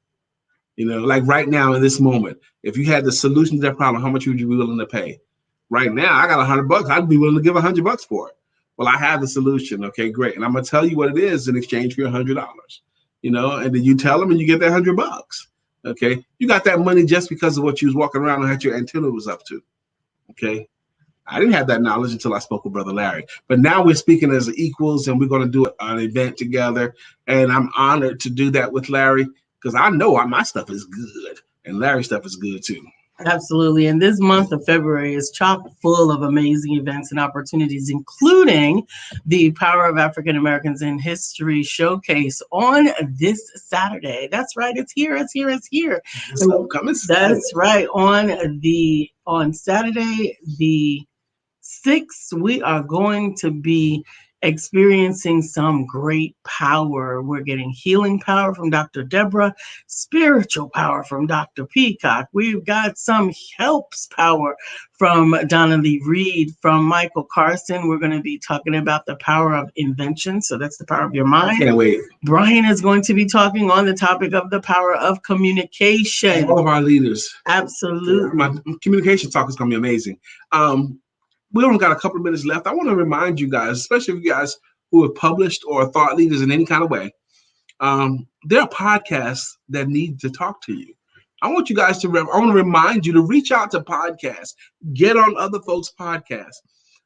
Like right now in this moment, if you had the solution to that problem, how much would you be willing to pay? Right now, I got $100. I'd be willing to give $100 for it. Well, I have the solution. Okay, great. And I'm gonna tell you what it is in exchange for your $100. And then you tell them and you get that $100. Okay, you got that money just because of what you was walking around and had your antenna was up to. Okay. I didn't have that knowledge until I spoke with Brother Larry. But now we're speaking as equals and we're going to do an event together. And I'm honored to do that with Larry because I know my stuff is good and Larry's stuff is good too. Absolutely. And this month of February is chock full of amazing events and opportunities, including the Power of African Americans in History Showcase on this Saturday. That's right. It's here. That's right. On Saturday, the 6th, we are going to be experiencing some great power. We're getting healing power from Dr. Deborah, spiritual power from Dr. Peacock. We've got some helps power from Donna Lee Reed, from Michael Carson. We're going to be talking about the power of invention. So that's the power of your mind. Can't wait. Brian is going to be talking on the topic of the power of communication. All of our leaders. Absolutely. My communication talk is going to be amazing. We only got a couple of minutes left. I want to remind you guys, especially if you guys who have published or are thought leaders in any kind of way, there are podcasts that need to talk to you. I want you guys I want to remind you to reach out to podcasts, get on other folks' podcasts.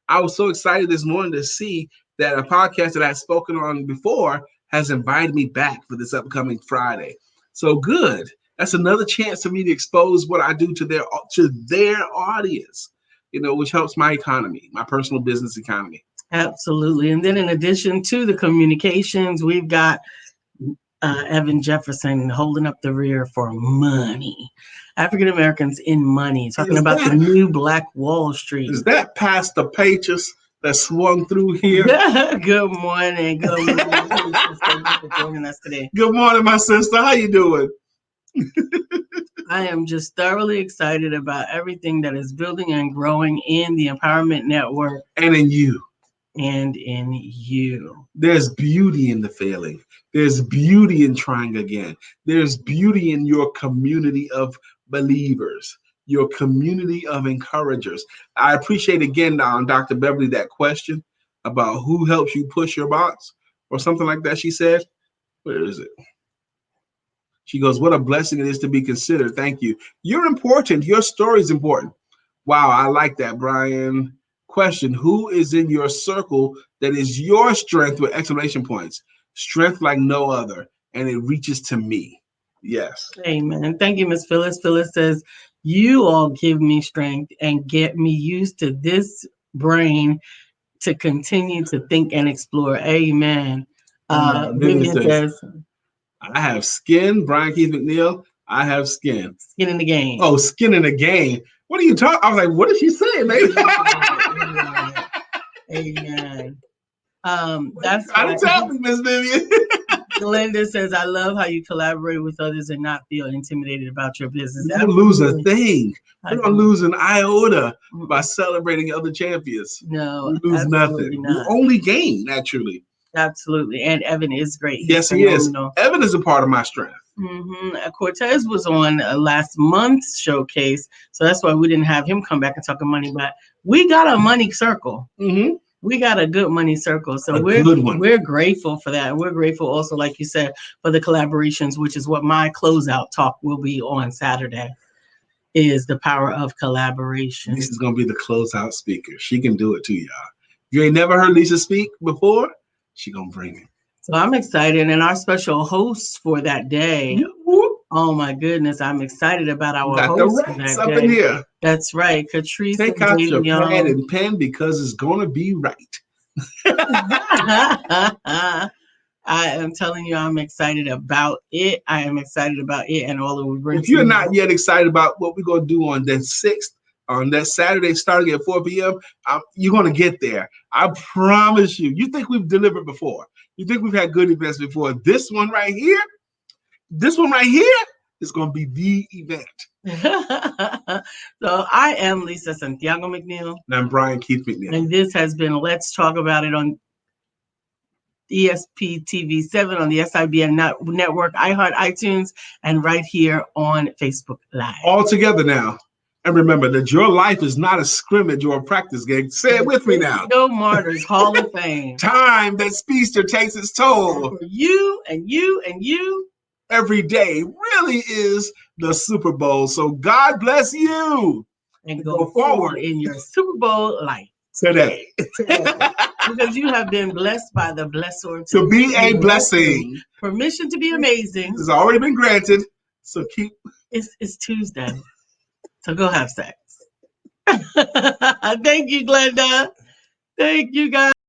I was so excited this morning to see that a podcast that I've spoken on before has invited me back for this upcoming Friday. So good. That's another chance for me to expose what I do to their audience. Which helps my economy, my personal business economy. Absolutely. And then in addition to the communications, we've got Evan Jefferson holding up the rear for money. African Americans in money, talking about the new Black Wall Street. Is that Pastor Pages that swung through here? Good morning. Good morning. Thank you for joining us today. Good morning, my sister. How you doing? I am just thoroughly excited about everything that is building and growing in the Empowerment Network. And in you. There's beauty in the failing. There's beauty in trying again. There's beauty in your community of believers, your community of encouragers. I appreciate again, Dr. Beverly, that question about who helps you push your box or something like that. She said, where is it? She goes, what a blessing it is to be considered. Thank you. You're important. Your story is important. Wow, I like that, Brian. Question, who is in your circle that is your strength with exclamation points? Strength like no other, and it reaches to me. Yes. Amen. Thank you, Miss Phyllis. Phyllis says, you all give me strength and get me used to this brain to continue to think and explore. Amen. Vivian says, I have skin. Brian Keith McNeill, I have skin. Skin in the game. Oh, skin in the game. What are you talking? I was like, what is she saying, baby? Amen. That's trying to tell me, Miss Vivian. Glenda says, I love how you collaborate with others and not feel intimidated about your business. You don't lose a thing. You don't lose an iota by celebrating other champions. No, you lose nothing. You only gain, naturally. Absolutely. And Evan is great. Yes, he is. Evan is a part of my strength. Cortez was on last month's showcase, so that's why we didn't have him come back and talk money. But we got a money circle. We got a good money circle. So A good one. we're grateful for that. We're grateful also, like you said, for the collaborations, which is what my closeout talk will be on Saturday, is the power of collaboration. Lisa's gonna be the closeout speaker. She can do it too, y'all. You ain't never heard Lisa speak before? She gonna bring it. So I'm excited. And our special host for that day, oh my goodness, I'm excited about You our got the host for rats that up in day. here. That's right, Catrice and Take out your pad Davion. and pen because it's gonna be right. I am telling you, I'm excited about it. I am excited about it and all that we bring If to you're you. not yet excited about what we're gonna do on that 6th, on that Saturday starting at 4 p.m., you're gonna get there. I promise you. You think we've delivered before? You think we've had good events before? This one right here is gonna be the event. So I am Lisa Santiago McNeill. And I'm Brian Keith McNeill. And this has been Let's Talk About It on ESP TV 7 on the SIBN network, iHeart, iTunes, and right here on Facebook Live. All together now. And remember that your life is not a scrimmage or a practice game. Say it with me now. Go Martyrs Hall of Fame. Time that speedster takes its toll. For you and you and you. Every day really is the Super Bowl. So God bless you. And go forward in your Super Bowl life. Today. Because you have been blessed by the blessor to be a blessing. Permission to be amazing. It's already been granted. So keep. It's Tuesday. So go have sex. Thank you, Glenda. Thank you, guys.